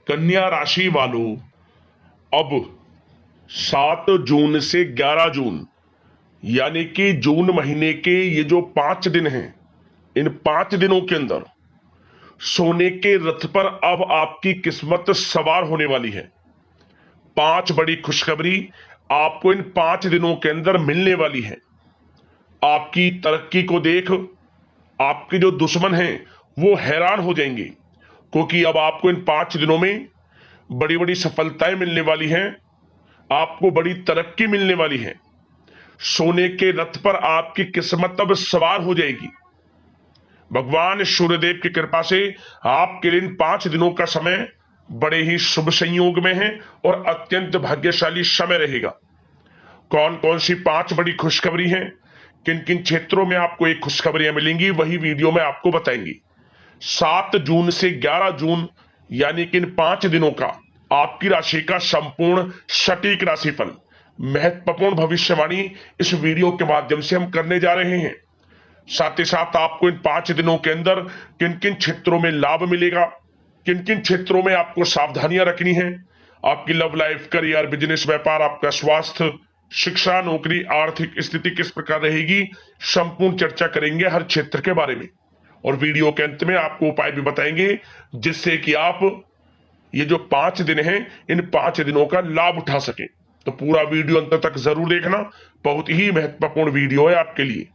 कन्या राशि वालों, अब 7 जून से 11 जून यानी कि जून महीने के ये जो 5 दिन हैं, इन 5 दिनों के अंदर सोने के रथ पर अब आपकी किस्मत सवार होने वाली है। 5 बड़ी खुशखबरी आपको इन 5 दिनों के अंदर मिलने वाली है। आपकी तरक्की को देख आपके जो दुश्मन हैं वो हैरान हो जाएंगे, क्योंकि अब आपको इन 5 दिनों में बड़ी बड़ी सफलताएं मिलने वाली हैं, आपको बड़ी तरक्की मिलने वाली है। सोने के रथ पर आपकी किस्मत अब सवार हो जाएगी। भगवान सूर्यदेव की कृपा से आपके लिए इन 5 दिनों का समय बड़े ही शुभ संयोग में है और अत्यंत भाग्यशाली समय रहेगा। कौन कौन सी 5 बड़ी खुशखबरी हैं, किन किन क्षेत्रों में आपको एक खुशखबरियां मिलेंगी, वही वीडियो में आपको बताएंगे। 7 जून से 11 जून यानी कि इन 5 दिनों का आपकी राशि का संपूर्ण सटीक राशिफल, महत्वपूर्ण भविष्यवाणी इस वीडियो के माध्यम से हम करने जा रहे हैं। साथ ही साथ आपको इन 5 दिनों के अंदर किन किन क्षेत्रों में लाभ मिलेगा, किन किन क्षेत्रों में आपको सावधानियां रखनी है, आपकी लव लाइफ, करियर, बिजनेस, व्यापार, आपका स्वास्थ्य, शिक्षा, नौकरी, आर्थिक स्थिति किस प्रकार रहेगी, संपूर्ण चर्चा करेंगे हर क्षेत्र के बारे में। और वीडियो के अंत में आपको उपाय भी बताएंगे जिससे कि आप ये जो 5 दिन हैं इन 5 दिनों का लाभ उठा सके। तो पूरा वीडियो अंत तक जरूर देखना, बहुत ही महत्वपूर्ण वीडियो है आपके लिए।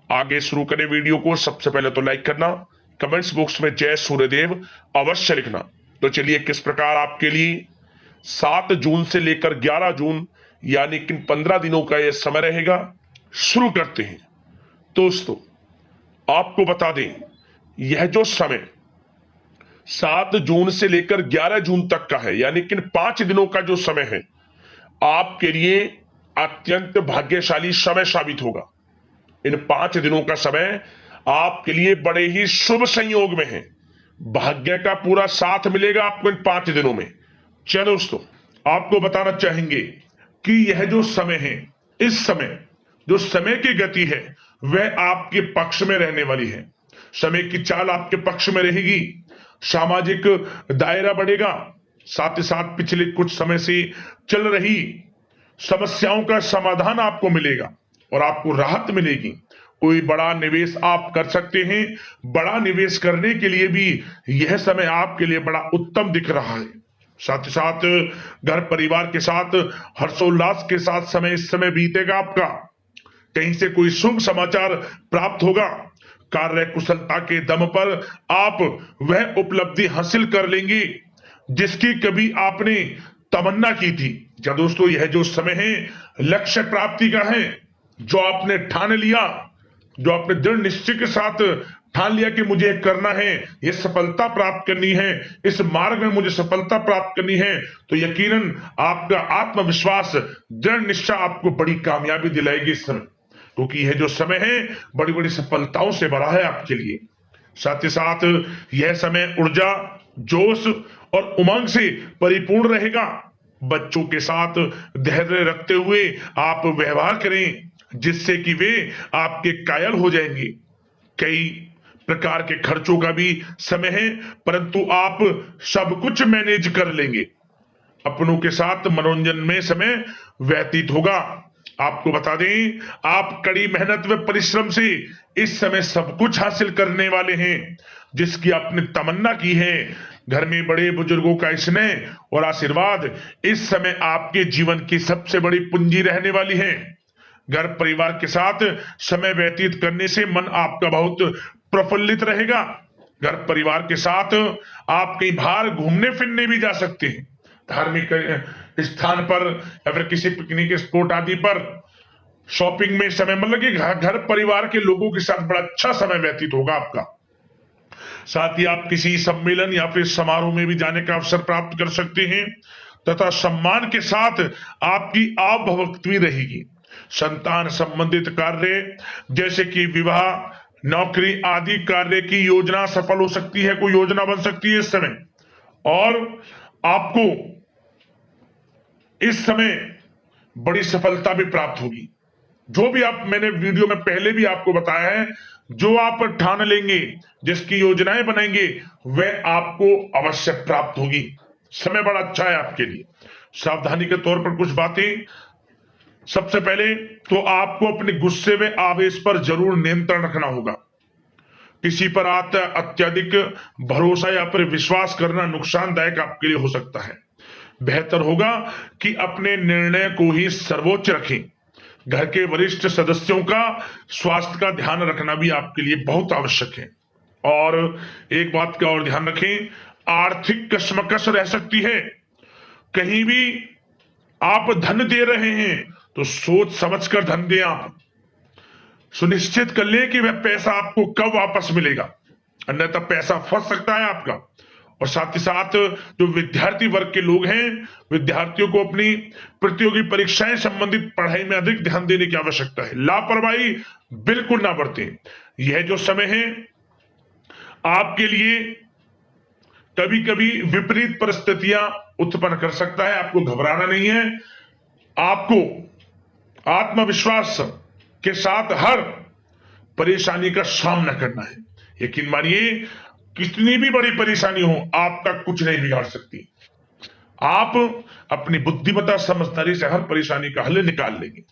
आगे शुरू करें वीडियो को, सबसे पहले तो लाइक करना, कमेंट्स बॉक्स में जय सूर्यदेव अवश्य लिखना। तो चलिए किस प्रकार आपके लिए 7 जून से लेकर 11 जून यानी कि 15 दिनों का यह समय रहेगा, शुरू करते हैं। दोस्तों आपको बता दें, यह जो समय 7 जून से लेकर 11 जून तक का है, यानी कि 5 दिनों का जो समय है आपके लिए अत्यंत भाग्यशाली समय साबित होगा। इन 5 दिनों का समय आपके लिए बड़े ही शुभ संयोग में है, भाग्य का पूरा साथ मिलेगा आपको इन 5 दिनों में। चलो दोस्तों आपको बताना चाहेंगे कि यह जो समय है, इस समय जो समय की गति है वह आपके पक्ष में रहने वाली है। समय की चाल आपके पक्ष में रहेगी, सामाजिक दायरा बढ़ेगा, साथ ही साथ पिछले कुछ समय से चल रही समस्याओं का समाधान आपको मिलेगा और आपको राहत मिलेगी। कोई बड़ा निवेश आप कर सकते हैं, बड़ा निवेश करने के लिए भी यह समय आपके लिए बड़ा उत्तम दिख रहा है। साथ ही साथ घर परिवार के साथ हर्षोल्लास के साथ समय इस समय बीतेगा आपका। कहीं से कोई शुभ समाचार प्राप्त होगा, कार्य कुशलता के दम पर आप वह उपलब्धि हासिल कर लेंगे जिसकी कभी आपने तमन्ना की थी। क्या दोस्तों यह जो समय है लक्ष्य प्राप्ति का है, जो आपने ठान लिया, जो आपने दृढ़ निश्चय के साथ ठान लिया कि मुझे करना है, ये सफलता प्राप्त करनी है, इस मार्ग में मुझे सफलता प्राप्त करनी है, तो यकीनन आपका आत्मविश्वास, दृढ़ निश्चय आपको बड़ी कामयाबी दिलाएगी इस समय, क्योंकि यह जो समय है बड़ी बड़ी सफलताओं से भरा है आपके लिए। साथ ही साथ यह समय ऊर्जा, जोश और उमंग से परिपूर्ण रहेगा। बच्चों के साथ धैर्य रखते हुए आप व्यवहार करें जिससे कि वे आपके कायल हो जाएंगे। कई प्रकार के खर्चों का भी समय है, परंतु आप सब कुछ मैनेज कर लेंगे। अपनों के साथ मनोरंजन में समय व्यतीत होगा। आपको बता दें, आप कड़ी मेहनत व परिश्रम से इस समय सब कुछ हासिल करने वाले हैं जिसकी आपने तमन्ना की है। घर में बड़े बुजुर्गों का स्नेह और आशीर्वाद इस समय आपके जीवन की सबसे बड़ी पूंजी रहने वाली है। घर परिवार के साथ समय व्यतीत करने से मन आपका बहुत प्रफुल्लित रहेगा। घर परिवार के साथ आप कहीं बाहर घूमने फिरने भी जा सकते हैं, धार्मिक स्थान पर या फिर किसी पिकनिक स्पॉट आदि पर, शॉपिंग में समय, मतलब कि घर परिवार के लोगों के साथ बड़ा अच्छा समय व्यतीत होगा आपका। साथ ही आप किसी सम्मेलन या फिर समारोह में भी जाने का अवसर प्राप्त कर सकते हैं तथा सम्मान के साथ आपकी आवभगत भी रहेगी। संतान संबंधित कार्य जैसे कि विवाह, नौकरी आदि कार्य की योजना सफल हो सकती है, कोई योजना बन सकती है इस समय, और आपको इस समय बड़ी सफलता भी प्राप्त होगी। जो भी आप, मैंने वीडियो में पहले भी आपको बताया है, जो आप ठान लेंगे, जिसकी योजनाएं बनाएंगे वह आपको अवश्य प्राप्त होगी। समय बड़ा अच्छा है आपके लिए। सावधानी के तौर पर कुछ बातें। सबसे पहले तो आपको अपने गुस्से व आवेश पर जरूर नियंत्रण रखना होगा। किसी पर अत्यधिक भरोसा या फिर विश्वास करना नुकसानदायक आपके लिए हो सकता है। बेहतर होगा कि अपने निर्णय को ही सर्वोच्च रखें। घर के वरिष्ठ सदस्यों का स्वास्थ्य का ध्यान रखना भी आपके लिए बहुत आवश्यक है। और एक बात का और ध्यान रखें, आर्थिक कशमकश रह सकती है। कहीं भी आप धन दे रहे हैं तो सोच समझकर धन दें। आप सुनिश्चित कर लें कि वह पैसा आपको कब वापस मिलेगा, अन्यथा पैसा फंस सकता है आपका। और साथ ही साथ जो विद्यार्थी वर्ग के लोग हैं, विद्यार्थियों को अपनी प्रतियोगी परीक्षाएं संबंधित पढ़ाई में अधिक ध्यान देने की आवश्यकता है। लापरवाही बिल्कुल ना बरतें। यह जो समय है आपके लिए कभी कभी विपरीत परिस्थितियां उत्पन्न कर सकता है। आपको घबराना नहीं है। आपको आत्मविश्वास के साथ हर परेशानी का सामना करना है। यकीन मानिए, कितनी भी बड़ी परेशानी हो आपका कुछ नहीं बिगाड़ सकती। आप अपनी बुद्धिमत्ता समझदारी से हर परेशानी का हल निकाल लेंगे।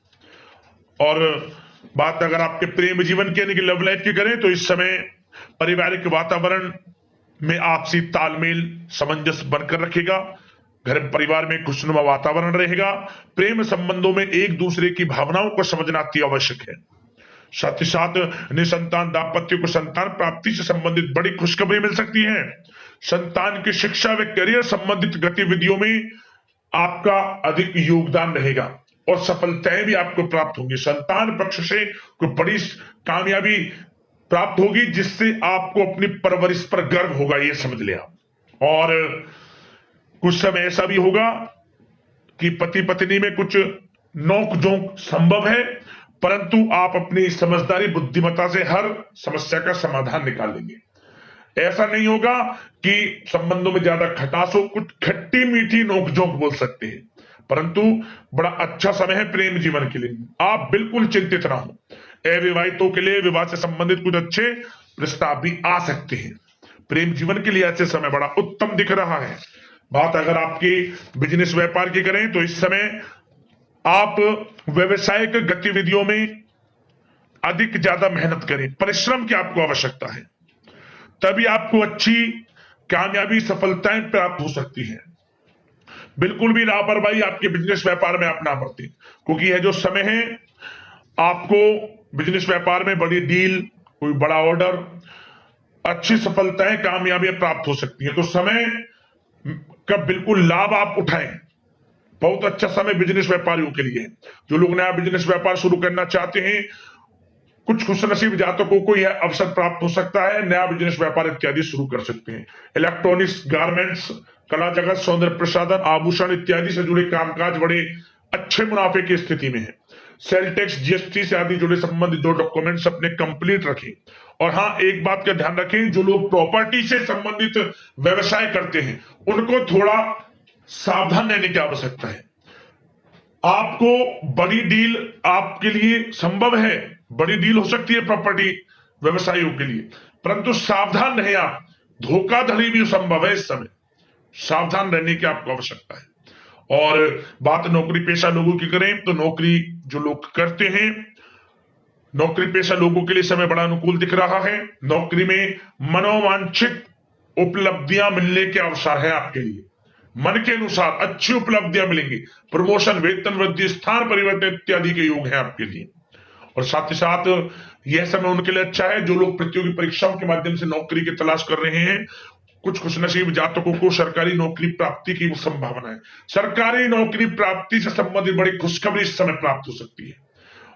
और बात अगर आपके प्रेम जीवन की यानी कि लव लाइफ की करें तो इस समय पारिवारिक वातावरण में आपसी तालमेल सामंजस्य बनकर रखेगा। घर परिवार में खुशनुमा वातावरण रहेगा। प्रेम संबंधों में एक दूसरे की भावनाओं को समझना अति आवश्यक है। साथ ही साथ निसंतान दाम्पत्य को संतान प्राप्ति से संबंधित बड़ी खुशखबरी मिल सकती है। संतान की शिक्षा व करियर संबंधित गतिविधियों में आपका अधिक योगदान रहेगा और सफलताएं भी आपको प्राप्त होंगी। संतान पक्ष से कोई बड़ी कामयाबी प्राप्त होगी जिससे आपको अपनी परवरिश पर गर्व होगा, ये समझ लिया। और कुछ समय ऐसा भी होगा कि पति पत्नी में कुछ नोक झोंक संभव है, परंतु आप अपनी समझदारी बुद्धिमत्ता से हर समस्या का समाधान निकाल लेंगे। ऐसा नहीं होगा कि संबंधों में ज्यादा खटास हो, कुछ खट्टी मीठी नोकझोंक बोल सकते हैं, परंतु बड़ा अच्छा समय है प्रेम जीवन के लिए। आप बिल्कुल चिंतित ना हो। अविवाहितों के लिए विवाह से संबंधित कुछ अच्छे प्रस्ताव भी आ सकते हैं। प्रेम जीवन के लिए ऐसे समय बड़ा उत्तम दिख रहा है। बात अगर आपकी बिजनेस व्यापार की करें तो इस समय आप व्यवसायिक गतिविधियों में अधिक ज्यादा मेहनत करें। परिश्रम की आपको आवश्यकता है, तभी आपको अच्छी कामयाबी सफलताएं प्राप्त हो सकती है। बिल्कुल भी लापरवाही आपके बिजनेस व्यापार में आप ना बरतें, क्योंकि यह जो समय है आपको बिजनेस व्यापार में बड़ी डील, कोई बड़ा ऑर्डर, अच्छी सफलताएं कामयाबियां प्राप्त हो सकती है। तो समय का बिल्कुल लाभ आप उठाएं। बहुत अच्छा समय बिजनेस व्यापारियों के लिए है। जो लोग नया बिजनेस व्यापार शुरू करना चाहते हैं, कुछ खुशनसीब जातकों को यह अवसर प्राप्त हो सकता है, नया बिजनेस व्यापार इत्यादि शुरू कर सकते हैं। इलेक्ट्रॉनिक्स, गारमेंट्स, कला जगत, सौंदर्य प्रसाधन, आभूषण इत्यादि से जुड़े कामकाज बड़े अच्छे मुनाफे की स्थिति में है। सेल टैक्स, जीएसटी से आदि जुड़े संबंधित जो डॉक्यूमेंट्स अपने कंप्लीट रखें। और हाँ, एक बात का ध्यान रखें, जो लोग प्रॉपर्टी से संबंधित व्यवसाय करते हैं उनको थोड़ा सावधान रहने की आवश्यकता है। आपको बड़ी डील आपके लिए संभव है, बड़ी डील हो सकती है प्रॉपर्टी व्यवसायियों के लिए, परंतु सावधान रहे आप। धोखाधड़ी भी संभव है इस समय, सावधान रहने की आपको आवश्यकता है। और बात नौकरी पेशा लोगों की करें तो नौकरी जो लोग करते हैं, नौकरी पेशा लोगों के लिए समय बड़ा अनुकूल दिख रहा है। नौकरी में मनोवांछित उपलब्धियां मिलने के अवसर है आपके लिए। मन के अनुसार अच्छी उपलब्धियां मिलेंगी। प्रमोशन, वेतन वृद्धि, स्थान परिवर्तन इत्यादि के योग है आपके लिए। और साथ ही साथ यह समय उनके लिए अच्छा है जो लोग प्रतियोगी परीक्षाओं के माध्यम से नौकरी की तलाश कर रहे हैं। कुछ खुशनसीब जातकों को सरकारी नौकरी प्राप्ति की संभावना है। सरकारी नौकरी प्राप्ति से संबंधित बड़ी खुशखबरी इस समय प्राप्त हो सकती है।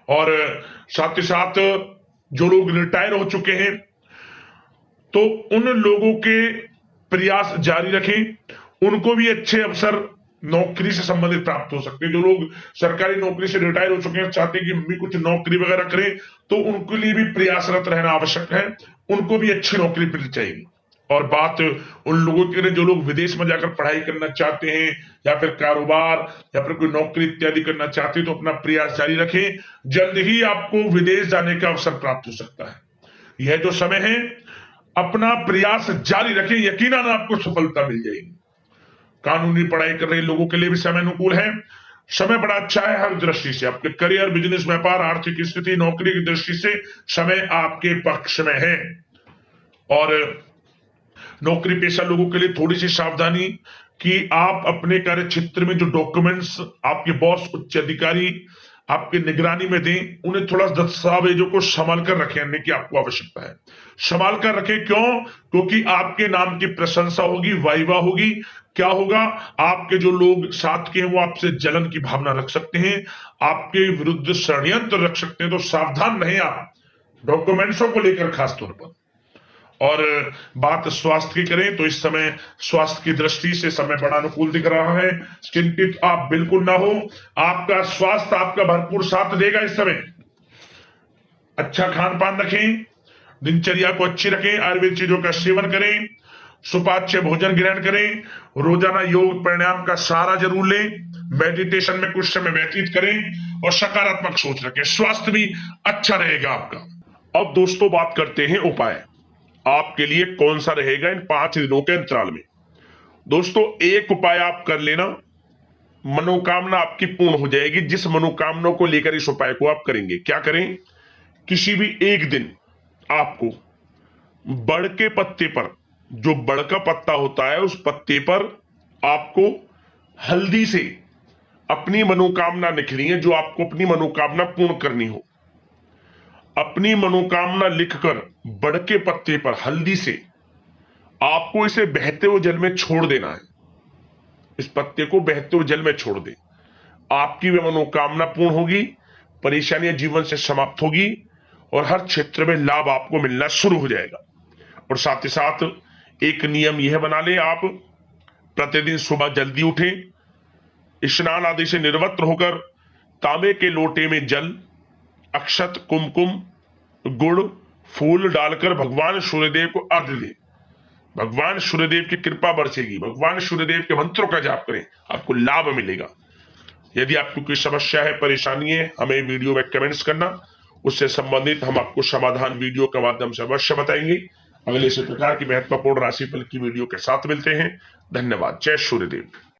और साथ ही साथ जो लोग रिटायर हो चुके हैं तो उन लोगों के प्रयास जारी रखें, उनको भी अच्छे अवसर नौकरी से संबंधित प्राप्त हो सकते हैं। जो लोग सरकारी नौकरी से रिटायर हो चुके हैं, चाहते हैं कि हम भी कुछ नौकरी वगैरह करें, तो उनके लिए भी प्रयासरत रहना आवश्यक है। उनको भी अच्छी नौकरी मिल जाएगी। और बात उन लोगों की जो लोग विदेश में जाकर पढ़ाई करना चाहते हैं या फिर कारोबार या फिर कोई नौकरी इत्यादि करना चाहते हैं तो अपना प्रयास जारी रखें। जल्द ही आपको विदेश जाने का अवसर प्राप्त हो सकता है। यह जो समय है अपना प्रयास जारी रखें, यकीनन आपको सफलता मिल जाएगी। कानूनी पढ़ाई कर रहे लोगों के लिए भी समय अनुकूल है। समय बड़ा अच्छा है हर दृष्टि से, आपके करियर, बिजनेस, व्यापार, आर्थिक स्थिति, नौकरी की दृष्टि से समय आपके पक्ष में है। और नौकरी पेशा लोगों के लिए थोड़ी सी सावधानी कि आप अपने कार्य क्षेत्र में जो डॉक्यूमेंट्स आपके बॉस, उच्च अधिकारी आपके निगरानी में दें, उन्हें थोड़ा दस्तावेजों को संभाल कर रखने की आपको आवश्यकता है। संभाल कर रखें, क्यों? क्योंकि आपके नाम की प्रशंसा होगी, वाइवा होगी। क्या होगा? आपके जो लोग साथ के हैं वो आपसे जलन की भावना रख सकते हैं, आपके विरुद्ध षड्यंत्र रख सकते हैं। तो सावधान रहें आप डॉक्यूमेंट्सों को लेकर खासतौर पर। और बात स्वास्थ्य की करें तो इस समय स्वास्थ्य की दृष्टि से समय बड़ा अनुकूल दिख रहा है। चिंतित आप बिल्कुल ना हो, आपका स्वास्थ्य आपका भरपूर साथ देगा इस समय। अच्छा खान पान रखें, दिनचर्या को अच्छी रखें, आयुर्वेद चीजों का सेवन करें, सुपाच्य भोजन ग्रहण करें, रोजाना योग प्राणायाम का सहारा जरूर लें, मेडिटेशन में कुछ समय व्यतीत करें और सकारात्मक सोच रखें। स्वास्थ्य भी अच्छा रहेगा आपका। अब दोस्तों बात करते हैं उपाय आपके लिए कौन सा रहेगा इन 5 दिनों के अंतराल में। दोस्तों एक उपाय आप कर लेना, मनोकामना आपकी पूर्ण हो जाएगी। जिस मनोकामना को लेकर इस उपाय को आप करेंगे, क्या करें? किसी भी एक दिन आपको बड़ के पत्ते पर, जो बड़ का पत्ता होता है उस पत्ते पर आपको हल्दी से अपनी मनोकामना लिखनी है, जो आपको अपनी मनोकामना पूर्ण करनी हो। अपनी मनोकामना लिखकर बड़ के पत्ते पर हल्दी से आपको इसे बहते हुए जल में छोड़ देना है। इस पत्ते को बहते हुए जल में छोड़ दे, आपकी वह मनोकामना पूर्ण होगी, परेशानियां जीवन से समाप्त होगी और हर क्षेत्र में लाभ आपको मिलना शुरू हो जाएगा। और साथ ही साथ एक नियम यह बना ले आप, प्रतिदिन सुबह जल्दी उठें, स्नान आदि से निर्वस्त्र होकर तांबे के लोटे में जल, अक्षत, कुमकुम, गुड़, फूल डालकर भगवान सूर्यदेव को अर्घ्य दे। भगवान सूर्यदेव की कृपा बरसेगी, भगवान सूर्यदेव के मंत्रों का जाप करें, आपको लाभ मिलेगा। यदि आपको कोई समस्या है, परेशानी है, हमें वीडियो में कमेंट्स करना, उससे संबंधित हम आपको समाधान वीडियो के माध्यम से अवश्य बताएंगे। अगले इसी प्रकार की महत्वपूर्ण राशिफल की वीडियो के साथ मिलते हैं। धन्यवाद। जय सूर्यदेव।